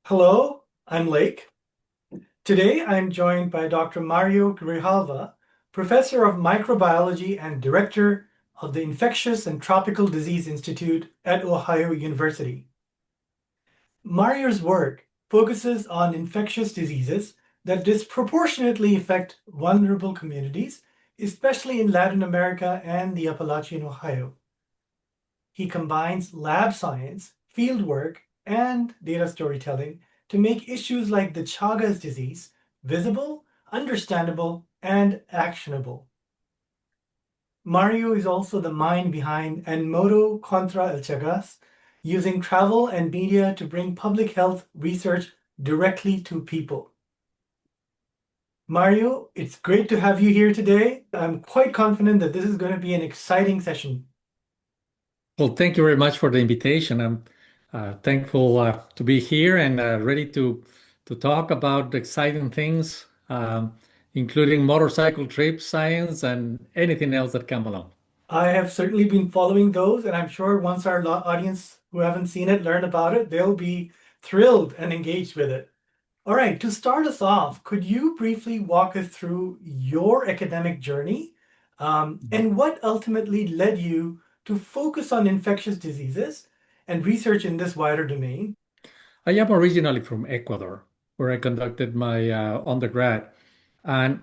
Hello, I'm Laeeq. Today I'm joined by Dr. Mario Grijalva, Professor of Microbiology and Director of the Infectious and Tropical Disease Institute at Ohio University. Mario's work focuses on infectious diseases that disproportionately affect vulnerable communities, especially in Latin America and the Appalachian Ohio. He combines lab science, fieldwork, and data storytelling to make issues like the Chagas disease visible, understandable, and actionable. Mario is also the mind behind and Moto Contra el Chagas, using travel and media to bring public health research directly to people. Mario, it's great to have you here today. I'm quite confident that this is going to be an exciting session. Well, thank you very much for the invitation. I'm thankful to be here and ready to talk about exciting things, including motorcycle trips, science, and anything else that come along. I have certainly been following those, and I'm sure once our audience who haven't seen it learn about it, they'll be thrilled and engaged with it. All right, to start us off, could you briefly walk us through your academic journey and what ultimately led you to focus on infectious diseases and research in this wider domain? I am originally from Ecuador, where I conducted my undergrad. And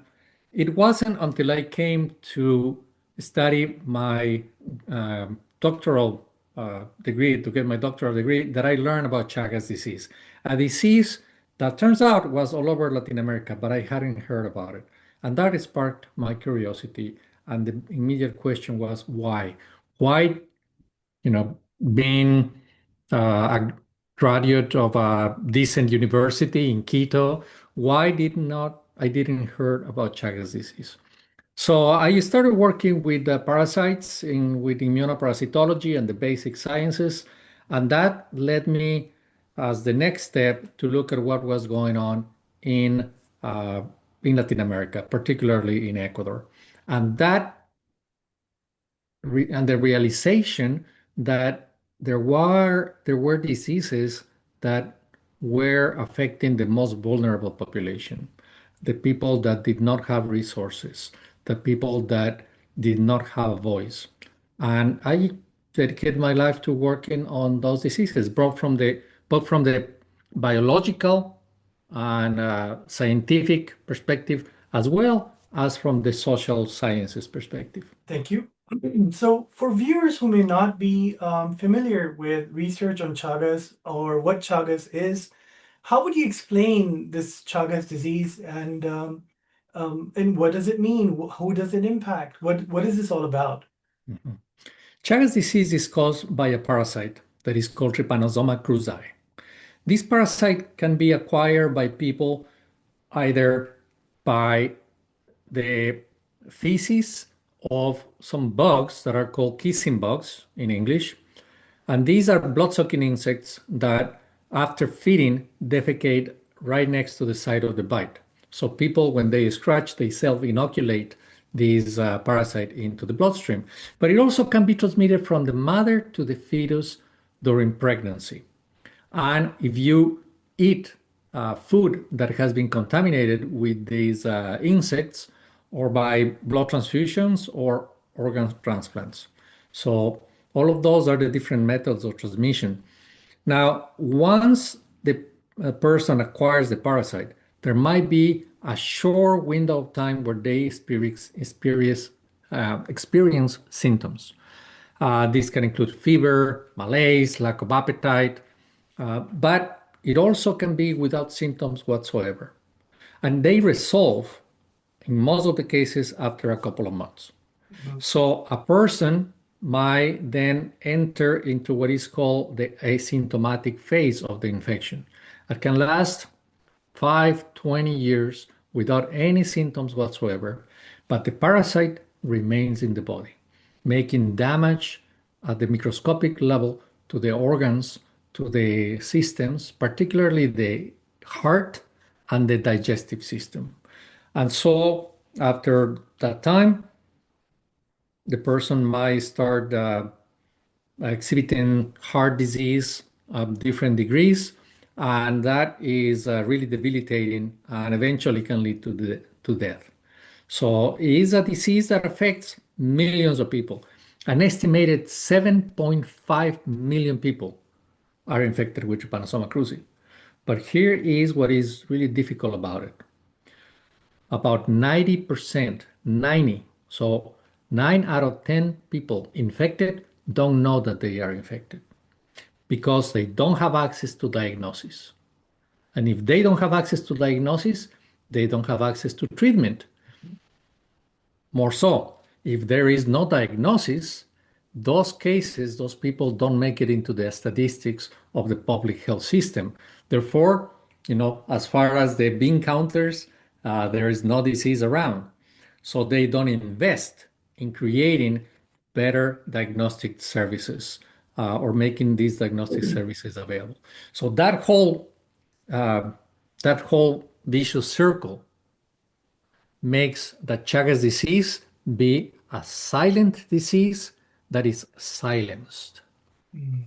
it wasn't until I came to study my doctoral degree, to get my doctoral degree, that I learned about Chagas disease, a disease that turns out was all over Latin America, but I hadn't heard about it. And that sparked my curiosity. And the immediate question was, why? Why, being a graduate of a decent university in Quito, why did not I didn't heard about Chagas disease? So I started working with parasites with immunoparasitology and the basic sciences, and that led me as the next step to look at what was going on in uh, in Latin America, particularly in Ecuador, and and the realization that there were diseases that were affecting the most vulnerable population, the people that did not have resources, the people that did not have a voice. And I dedicated my life to working on those diseases, both from the biological and scientific perspective, as well as from the social sciences perspective. Thank you. So, for viewers who may not be familiar with research on Chagas or what Chagas is, how would you explain this Chagas disease and what does it mean? Who does it impact? What is this all about? Mhm. Chagas disease is caused by a parasite that is called Trypanosoma cruzi. This parasite can be acquired by people either by the feces of some bugs that are called kissing bugs in English. And these are blood-sucking insects that, after feeding, defecate right next to the site of the bite. So people, when they scratch, they self-inoculate this parasite into the bloodstream. But it also can be transmitted from the mother to the fetus during pregnancy. And if you eat food that has been contaminated with these insects, or by blood transfusions or organ transplants. So all of those are the different methods of transmission. Now, once the person acquires the parasite, there might be a short window of time where they experience symptoms. This can include fever, malaise, lack of appetite, but it also can be without symptoms whatsoever. And they resolve in most of the cases after a couple of months. Mhm. So a person might then enter into what is called the asymptomatic phase of the infection. It can last 5, 20 years without any symptoms whatsoever, but the parasite remains in the body, making damage at the microscopic level to the organs, to the systems, particularly the heart and the digestive system. And so, after that time, the person might start exhibiting heart disease of different degrees, and that is really debilitating and eventually can lead to death. So it is a disease that affects millions of people. An estimated 7.5 million people are infected with Trypanosoma cruzi. But here is what is really difficult about it. About 90%, 90, so 9 out of 10 people infected don't know that they are infected because they don't have access to diagnosis. And if they don't have access to diagnosis, they don't have access to treatment. More so, if there is no diagnosis, those cases, those people don't make it into the statistics of the public health system. Therefore, as far as the bean counters, there is no disease around. So they don't invest in creating better diagnostic services or making these diagnostic services available. So uh, that whole vicious circle makes the Chagas disease be a silent disease that is silenced. Mm.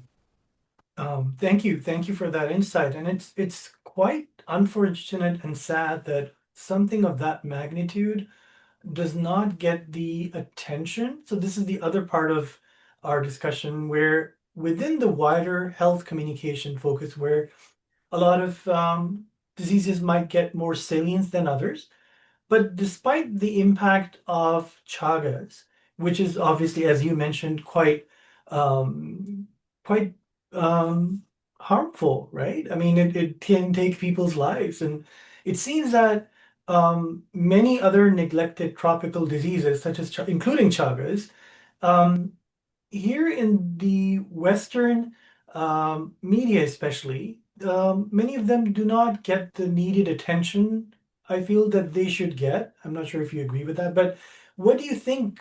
Thank you for that insight. And it's quite unfortunate and sad that something of that magnitude does not get the attention. So this is the other part of our discussion where within the wider health communication focus, where a lot of diseases might get more salience than others. But despite the impact of Chagas, which is obviously, as you mentioned, um, quite harmful, right? I mean, it can take people's lives, and it seems that many other neglected tropical diseases, such as including Chagas, um, here in the Western media, especially, many of them do not get the needed attention I feel that they should get. I'm not sure if you agree with that, but what do you think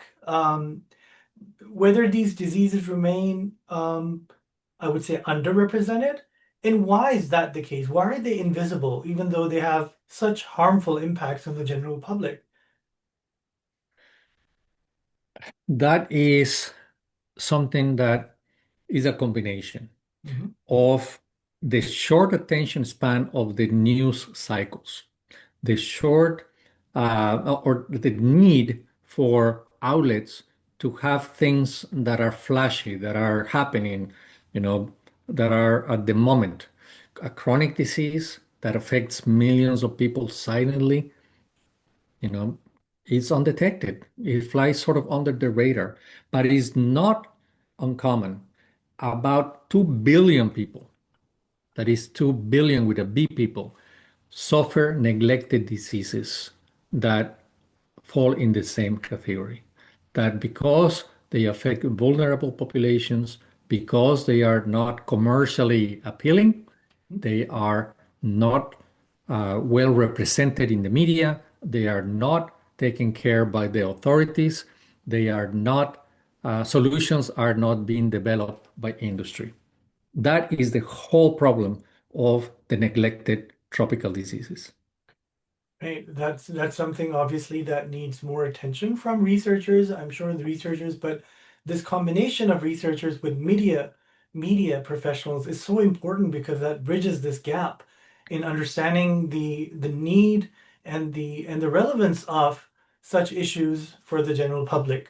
whether these diseases remain, I would say, underrepresented? And why is that the case? Why are they invisible, even though they have such harmful impacts on the general public? That is something that is a combination Mhm. of the short attention span of the news cycles, the short or the need for outlets to have things that are flashy, that are happening, you know, that are at the moment. A chronic disease that affects millions of people silently, you know, it's undetected. It flies sort of under the radar, but it is not uncommon. About 2 billion people, that is 2 billion with a B people, suffer neglected diseases that fall in the same category. That because they affect vulnerable populations, because they are not commercially appealing, they are not well represented in the media, they are not taken care by the authorities, they are not, solutions are not being developed by industry. That is the whole problem of the neglected tropical diseases. Right, that's something obviously that needs more attention from researchers. I'm sure the researchers, but this combination of researchers with media professionals is so important because that bridges this gap in understanding the need and the relevance of such issues for the general public.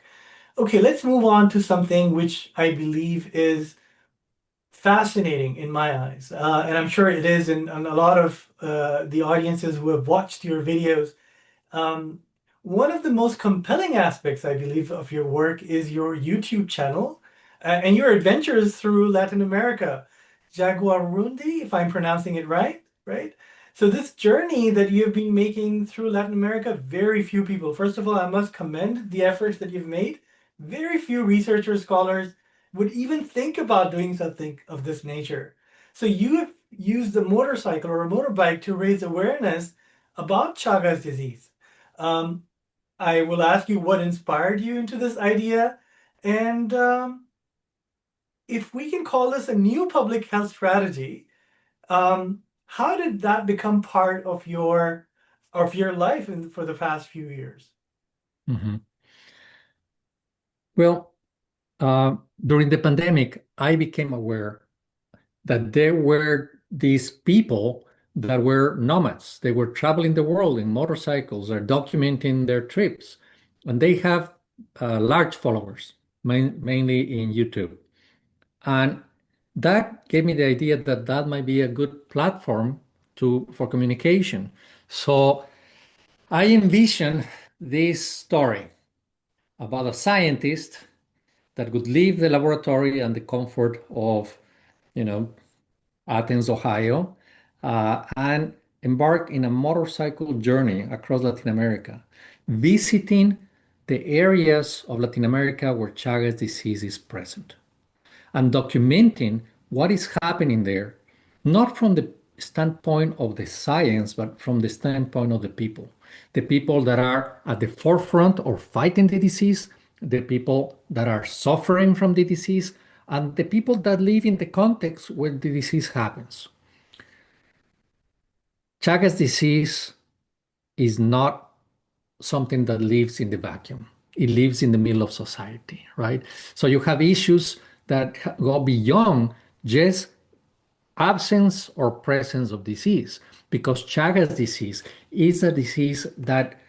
Okay, let's move on to something which I believe is fascinating in my eyes, and I'm sure it is in a lot of the audiences who have watched your videos. um, One of the most compelling aspects, I believe, of your work is your YouTube channel and your adventures through Latin America. Jaguarundi, if I'm pronouncing it right, right? So this journey that you've been making through Latin America, very few people. First of all, I must commend the efforts that you've made. Very few researchers, scholars would even think about doing something of this nature. So you have used a motorcycle or a motorbike to raise awareness about Chagas disease. um, I will ask you what inspired you into this idea, and if we can call this a new public health strategy, how did that become part of your life for the past few years? Mhm. Well, during the pandemic, I became aware that there were these people that were nomads. They were traveling the world in motorcycles, are documenting their trips, and they have large followers, mainly in YouTube. And that gave me the idea that that might be a good platform for communication. So I envisioned this story about a scientist that would leave the laboratory and the comfort of, you know, Athens, Ohio, and embark in a motorcycle journey across Latin America, visiting the areas of Latin America where Chagas disease is present and documenting what is happening there, not from the standpoint of the science, but from the standpoint of the people that are at the forefront or fighting the disease, the people that are suffering from the disease, and the people that live in the context where the disease happens. Chagas disease is not something that lives in the vacuum. It lives in the middle of society, right? So you have issues that go beyond just absence or presence of disease, because Chagas disease is a disease that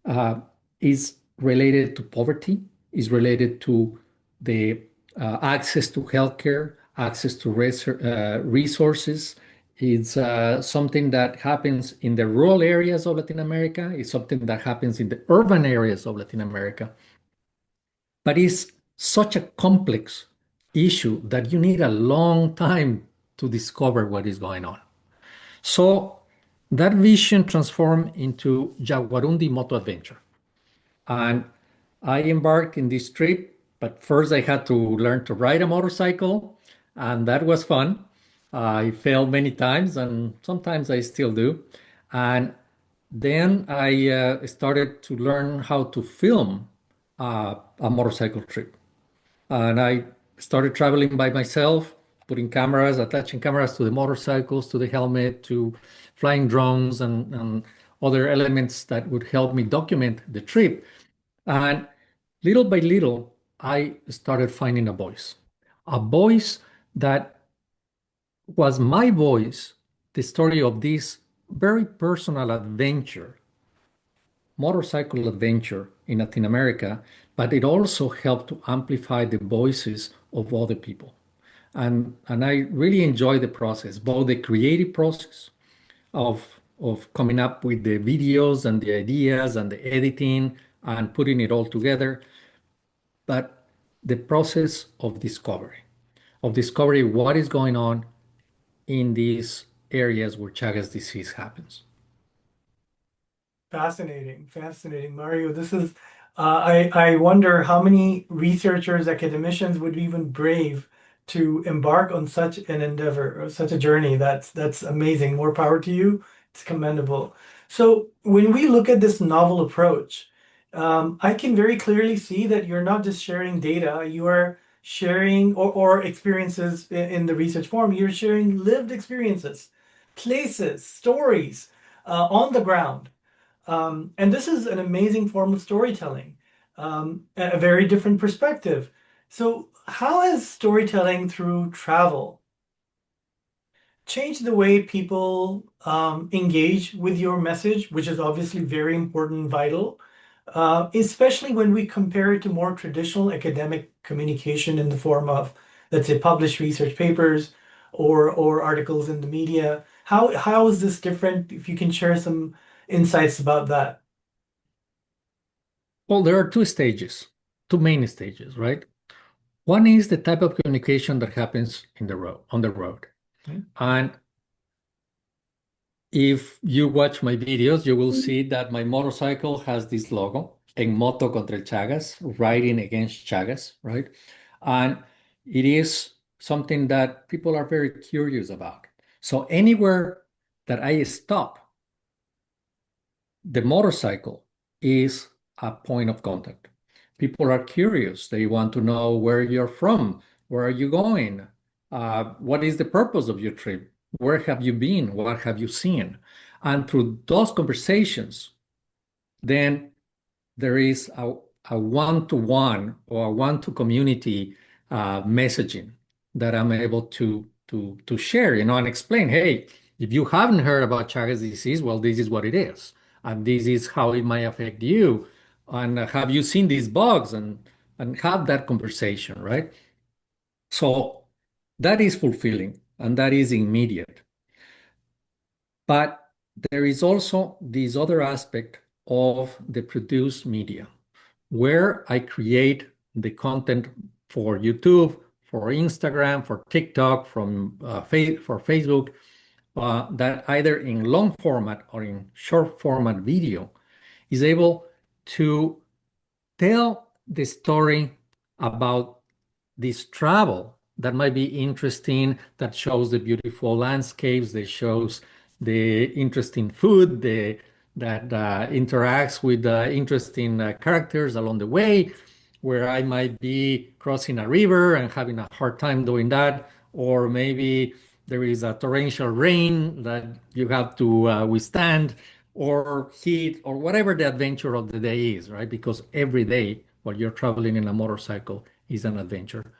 uh, is related to poverty, is related to the access to healthcare, access to resources. It's something that happens in the rural areas of Latin America. It's something that happens in the urban areas of Latin America. But it's such a complex issue that you need a long time to discover what is going on. So that vision transformed into Jaguarundi Moto Adventure. And I embarked in this trip, but first I had to learn to ride a motorcycle, and that was fun. I failed many times, and sometimes I still do. And then I started to learn how to film a motorcycle trip. And I started traveling by myself, putting cameras, attaching cameras to the motorcycles, to the helmet, to flying drones, and other elements that would help me document the trip. And little by little, I started finding a voice that was my voice, the story of this very personal adventure, motorcycle adventure in Latin America, but it also helped to amplify the voices of other people. And I really enjoy the process, both the creative process of coming up with the videos and the ideas and the editing and putting it all together, but the process of discovery what is going on in these areas where Chagas disease happens. Fascinating, fascinating, Mario. This is, I wonder how many researchers, academicians would be even brave to embark on such an endeavor or such a journey. That's amazing. More power to you. It's commendable. So when we look at this novel approach, I can very clearly see that you're not just sharing data, you are sharing or experiences in the research form. You're sharing lived experiences, places, stories on the ground. And this is an amazing form of storytelling, a very different perspective. So, how has storytelling through travel changed the way people engage with your message, which is obviously very important and vital, especially when we compare it to more traditional academic communication in the form of, let's say, published research papers or articles in the media? How is this different? If you can share some insights about that. Well, there are two main stages, right? One is the type of communication that happens on the road. Mhm. And if you watch my videos, you will see that my motorcycle has this logo, en Moto Contra el Chagas, riding against Chagas, right? And it is something that people are very curious about. So anywhere that I stop, the motorcycle is a point of contact. People are curious. They want to know where you're from, where are you going, what is the purpose of your trip, where have you been, what have you seen. And through those conversations, then there is a one-to-one or a one-to-community messaging that I'm able to to share, and explain, hey, if you haven't heard about Chagas disease, well, this is what it is, and this is how it might affect you, and have you seen these bugs, and have that conversation, right? So that is fulfilling and that is immediate. But there is also this other aspect of the produced media where I create the content for YouTube, for Instagram, for TikTok, for Facebook, that either in long format or in short format video is able to tell the story about this travel that might be interesting, that shows the beautiful landscapes, that shows the interesting food, that interacts with interesting characters along the way, where I might be crossing a river and having a hard time doing that, or maybe there is a torrential rain that you have to withstand, or heat, or whatever the adventure of the day is, right? Because every day while you're traveling in a motorcycle is an adventure.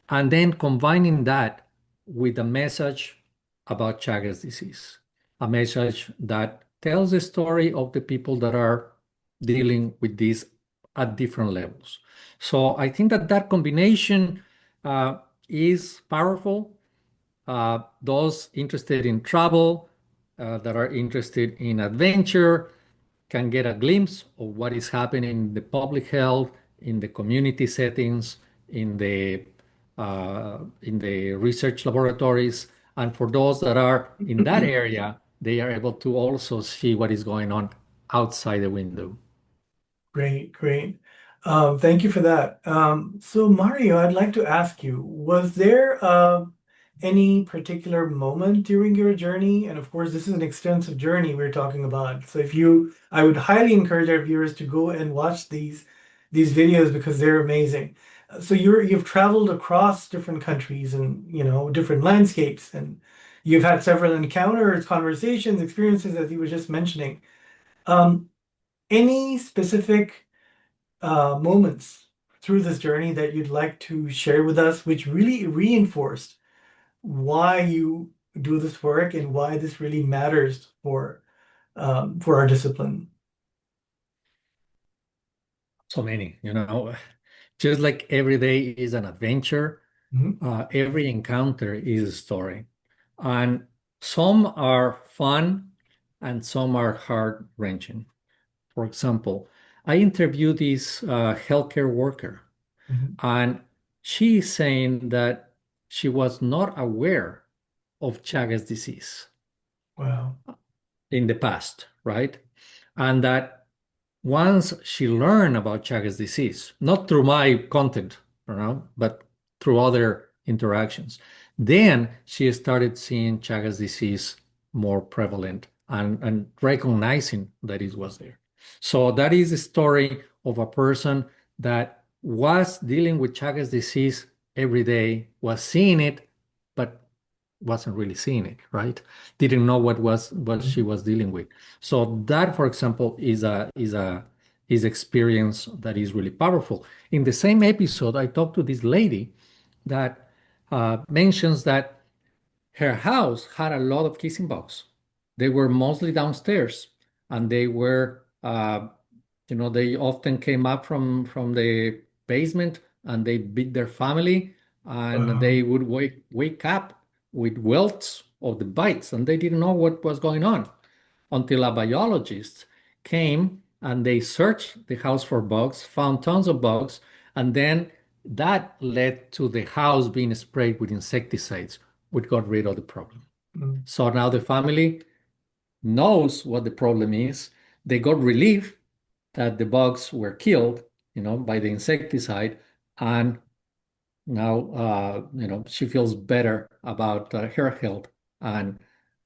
And then combining that with a message about Chagas disease, a message that tells the story of the people that are dealing with this at different levels. So I think that that combination is powerful. Those interested in travel, that are interested in adventure, can get a glimpse of what is happening in the public health, in the community settings, in the research laboratories. And for those that are in that area, they are able to also see what is going on outside the window. Great, great. Thank you for that. So Mario, I'd like to ask you, was there any particular moment during your journey? And of course, this is an extensive journey we're talking about. So I would highly encourage our viewers to go and watch these videos because they're amazing. So you've traveled across different countries and different landscapes, and you've had several encounters, conversations, experiences, as you were just mentioning. Um, any specific moments through this journey that you'd like to share with us, which really reinforced why you do this work and why this really matters for our discipline? So many, just like every day is an adventure, Mhm. every encounter is a story. And some are fun and some are heart-wrenching. For example, I interviewed this healthcare worker, Mhm. and she is saying that she was not aware of Chagas disease Wow. in the past, right? And that once she learned about Chagas disease, not through my content, but through other interactions, then she started seeing Chagas disease more prevalent and recognizing that it was there. So that is the story of a person that was dealing with Chagas disease every day, was seeing it, but wasn't really seeing it, right? Didn't know what she Mhm. was dealing with. So that, for example, is experience that is really powerful. In the same episode, I talked to this lady that mentions that her house had a lot of kissing bugs. They were mostly downstairs, and they often came up from the basement, and they beat their family, and Wow. they would wake up with welts of the bites, and they didn't know what was going on until a biologist came and they searched the house for bugs, found tons of bugs, and then that led to the house being sprayed with insecticides, which got rid of the problem. Mm. So now the family knows what the problem is. They got relief that the bugs were killed, by the insecticide, and now, she feels better about her health and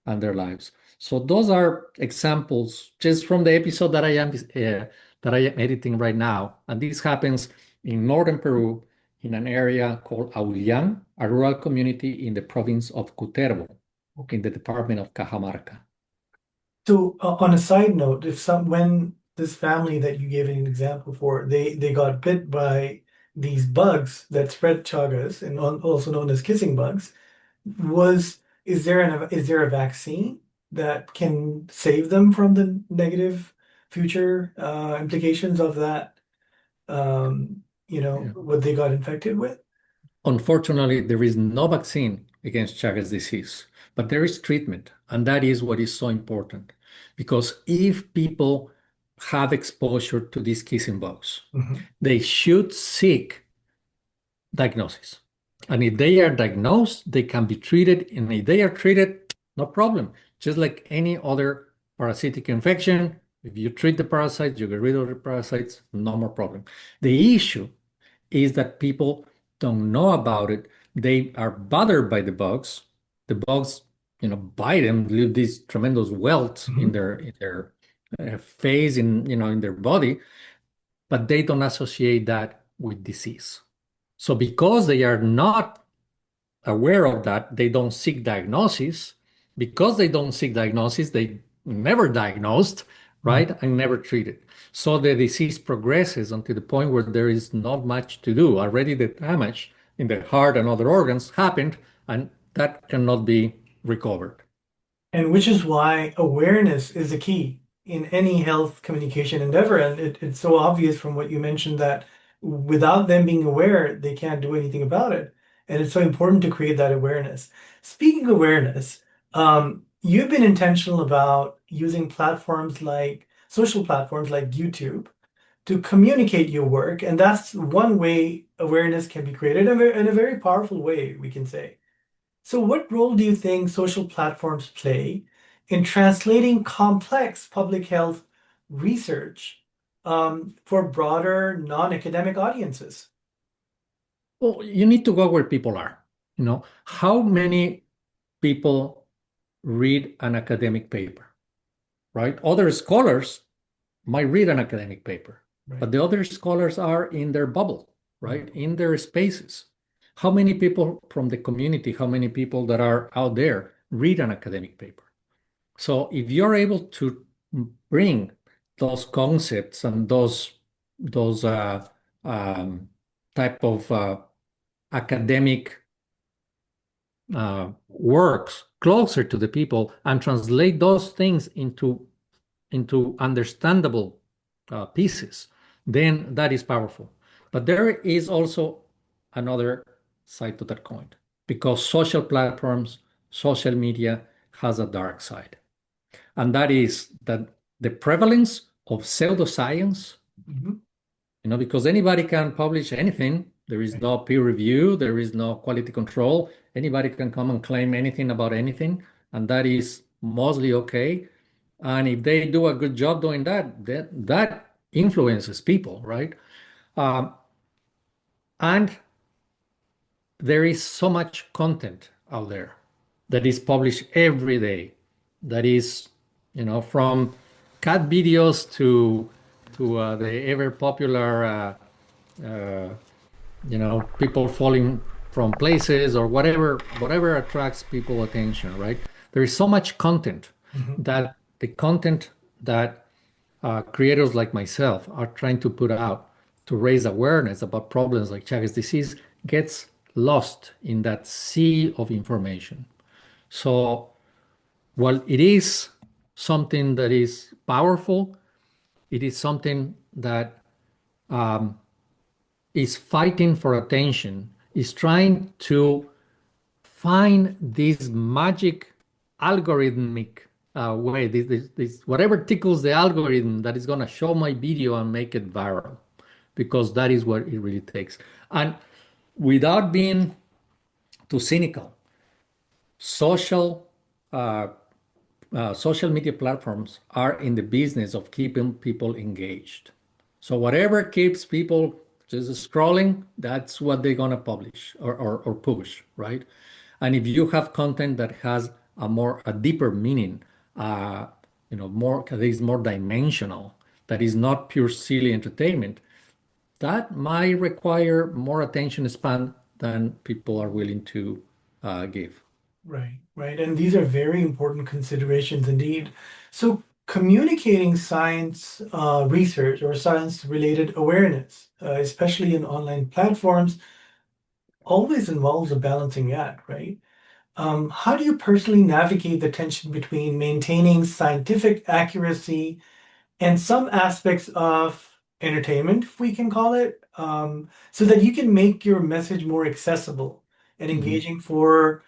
their lives. So those are examples just from the episode that I am editing right now, and this happens in northern Peru, in an area called Aullan, a rural community in the province of Cutervo, Okay. in the department of Cajamarca. So on a side note, when this family that you gave an example for, they got bit by these bugs that spread Chagas and also known as kissing bugs. Was is there a vaccine that can save them from the negative future implications of that? Yeah. What they got infected with? Unfortunately, there is no vaccine against Chagas disease, but there is treatment, and that is what is so important. Because if people have exposure to these kissing bugs, Mhm. they should seek diagnosis. And if they are diagnosed, they can be treated. And if they are treated, no problem. Just like any other parasitic infection, if you treat the parasites, you get rid of the parasites, no more problem. The issue is that people don't know about it. They are bothered by the bugs. The bugs, bite them, leave these tremendous welts in Mhm. their face, in their body, but they don't associate that with disease. So because they are not aware of that, they don't seek diagnosis. Because they don't seek diagnosis, they never diagnosed, Mhm. right? And never treated. So the disease progresses until the point where there is not much to do. Already the damage in the heart and other organs happened, and that cannot be recovered. And which is why awareness is the key in any health communication endeavor. And it's so obvious from what you mentioned that without them being aware, they can't do anything about it. And it's so important to create that awareness. Speaking of awareness, you've been intentional about using platforms like social platforms like YouTube to communicate your work. And that's one way awareness can be created in a very powerful way, we can say. So, what role do you think social platforms play in translating complex public health research for broader non-academic audiences? Well, you need to go where people are. How many people read an academic paper, right? Other scholars might read an academic paper, Right. but the other scholars are in their bubble, right? Mhm. In their spaces. How many people from the community, how many people that are out there read an academic paper? So if you're able to bring those concepts and those um, type of academic works closer to the people and translate those things into understandable pieces, then that is powerful. But there is also another side to that coin because social platforms, social media has a dark side. And that is that the prevalence of pseudoscience, Mhm. because anybody can publish anything. There is Right. no peer review, there is no quality control. Anybody can come and claim anything about anything, and that is mostly okay. And if they do a good job doing that, that influences people, right? Um, and there is so much content out there that is published every day. That is, from cat videos to the ever popular uh, people falling from places or whatever attracts people attention, right? There is so much content Mhm. that the content that creators like myself are trying to put out to raise awareness about problems like Chagas disease gets lost in that sea of information. So while it is something that is powerful, it is something that is fighting for attention, is trying to find this magic algorithmic way, this whatever tickles the algorithm that is going to show my video and make it viral, because that is what it really takes. And without being too cynical, social uh, social media platforms are in the business of keeping people engaged. So whatever keeps people just scrolling, that's what they're gonna publish or push, right? And if you have content that has a deeper meaning, more that is more dimensional, that is not pure silly entertainment, that might require more attention span than people are willing to give. Right, right. And these are very important considerations indeed. So, communicating science research or science-related awareness, especially in online platforms, always involves a balancing act, right? how do you personally navigate the tension between maintaining scientific accuracy and some aspects of entertainment, if we can call it, so that you can make your message more accessible and Mhm. engaging for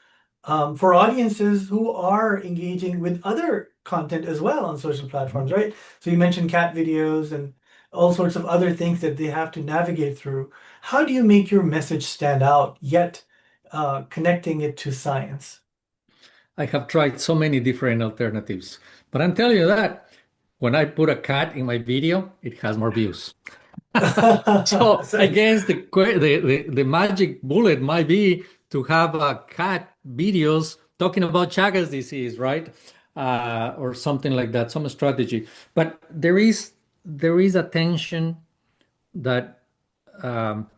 audiences who are engaging with other content as well on social platforms, right? So you mentioned cat videos and all sorts of other things that they have to navigate through. How do you make your message stand out, yet connecting it to science? I have tried so many different alternatives, but I'm telling you that when I put a cat in my video, it has more views. So I Sorry. guess the magic bullet might be to have cat videos talking about Chagas disease, right? Or something like that, some strategy. But there is a tension that um,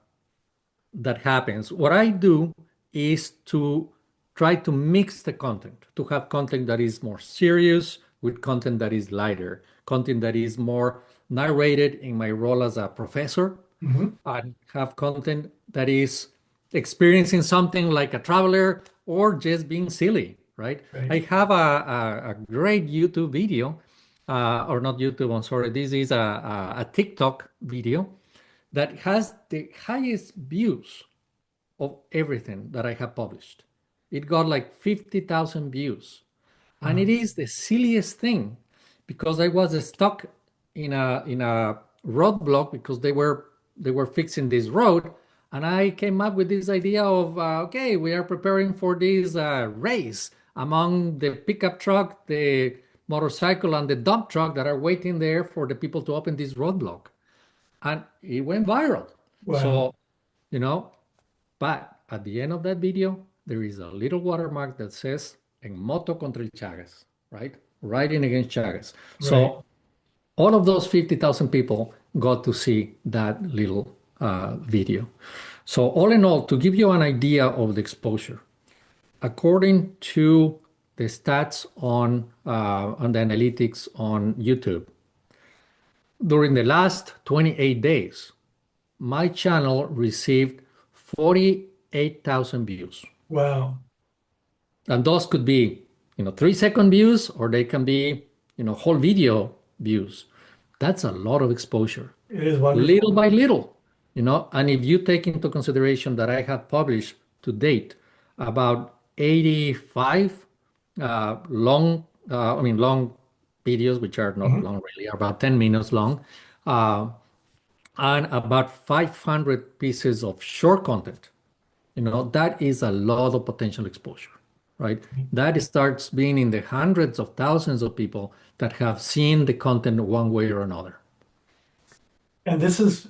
that happens. What I do is to try to mix the content, to have content that is more serious with content that is lighter, content that is more narrated in my role as a professor, Mhm. and have content that is experiencing something like a traveler or just being silly, right? I Right. have a great YouTube video, or not YouTube, I'm sorry, this is a TikTok video that has the highest views of everything that I have published. It got like 50,000 views. And it Wow. is the silliest thing because I was stuck in a roadblock because they were fixing this road, and I came up with this idea of okay, we are preparing for this race among the pickup truck, the motorcycle, and the dump truck that are waiting there for the people to open this roadblock, and it went viral. Wow. So, you know, but at the end of that video, there is a little watermark that says en Moto Contra el Chagas, right? Riding against Chagas. Right. So all of those 50,000 people got to see that little video. So all in all, to give you an idea of the exposure, according to the stats on the analytics on YouTube, during the last 28 days, my channel received 48,000 views. Wow. And those could be, 3-second views, or they can be, whole video views. That's a lot of exposure, It is little wonderful. by little, And if you take into consideration that I have published to date about 85 long videos, which are not Mhm. long really, are about 10 minutes long, uh, and about 500 pieces of short content. That is a lot of potential exposure, right? That starts being in the hundreds of thousands of people that have seen the content one way or another. And this is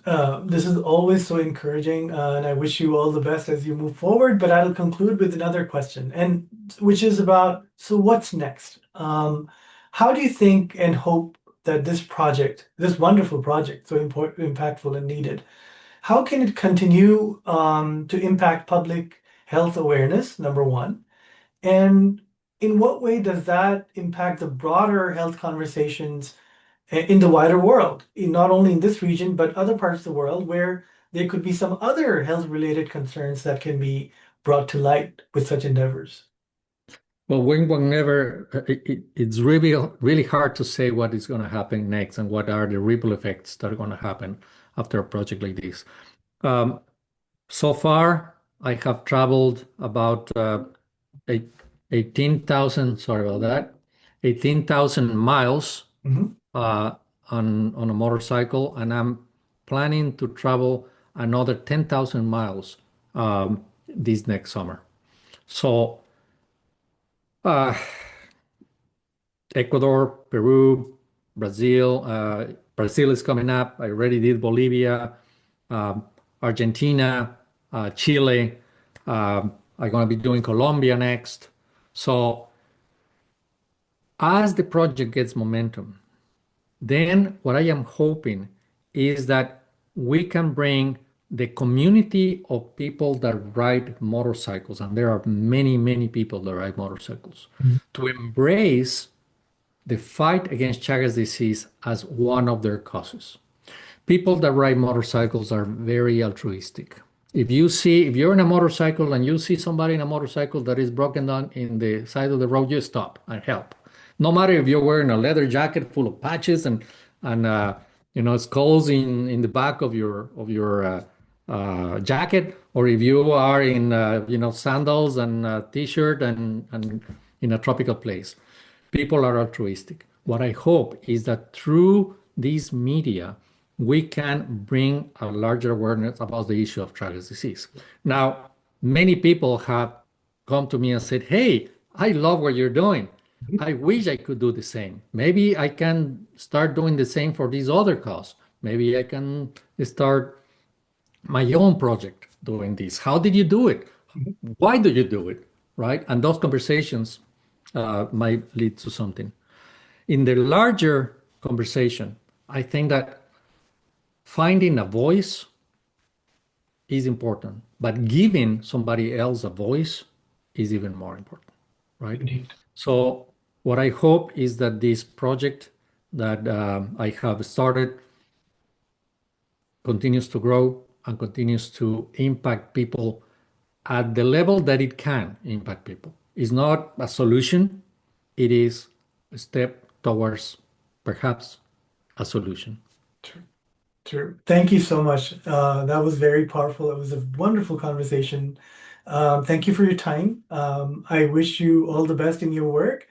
always so encouraging, and I wish you all the best as you move forward. But I'll conclude with another question, and which is about so what's next? How do you think and hope that this project, this wonderful project, so important, impactful, and needed, how can it continue to impact public health awareness? Number one, and in what way does that impact the broader health conversations in the wider world, not only in this region, but other parts of the world where there could be some other health related concerns that can be brought to light with such endeavors? Well, whenever it's really, really hard to say what is going to happen next and what are the ripple effects that are going to happen after a project like this. Um, so far, I have traveled about eight- 18,000, sorry about that, 18,000 miles Mhm. uh, on a motorcycle, and I'm planning to travel another 10,000 miles this next summer. So, uh, Ecuador, Peru, Brazil. Brazil is coming up. I already did Bolivia, um, Argentina, Chile. I'm going to be doing Colombia next. So, as the project gets momentum, then what I am hoping is that we can bring the community of people that ride motorcycles, and there are many, many people that ride motorcycles, Mhm. to embrace the fight against Chagas disease as one of their causes. People that ride motorcycles are very altruistic. If you're in a motorcycle and you see somebody in a motorcycle that is broken down in the side of the road, you stop and help. No matter if you're wearing a leather jacket full of patches and skulls in the back of your jacket, or if you are in sandals and t-shirt and in a tropical place. People are altruistic. What I hope is that through these media, we can bring a larger awareness about the issue of Chagas disease. Now, many people have come to me and said, "Hey, I love what you're doing. I wish I could do the same. Maybe I can start doing the same for this other cause. Maybe I can start my own project doing this. How did you do it? Why do you do it?" Right? And those conversations might lead to something. In the larger conversation, I think that finding a voice is important, but giving somebody else a voice is even more important, right? Indeed. So what I hope is that this project that I have started continues to grow and continues to impact people at the level that it can impact people. It's not a solution, it is a step towards perhaps a solution. True. True. Thank you so much. That was very powerful. It was a wonderful conversation. Thank you for your time. I wish you all the best in your work.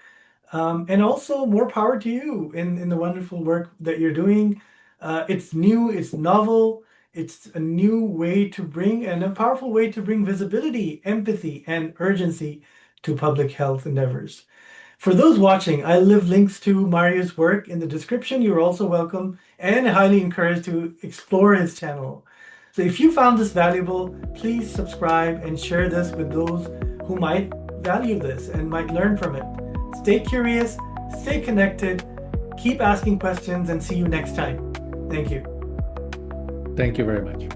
And also more power to you in the wonderful work that you're doing. It's new, it's novel, it's a new way to bring and a powerful way to bring visibility, empathy, and urgency to public health endeavors. For those watching, I'll leave links to Mario's work in the description. You're also welcome and highly encouraged to explore his channel. So if you found this valuable, please subscribe and share this with those who might value this and might learn from it. Stay curious, stay connected, keep asking questions, and see you next time. Thank you. Thank you very much.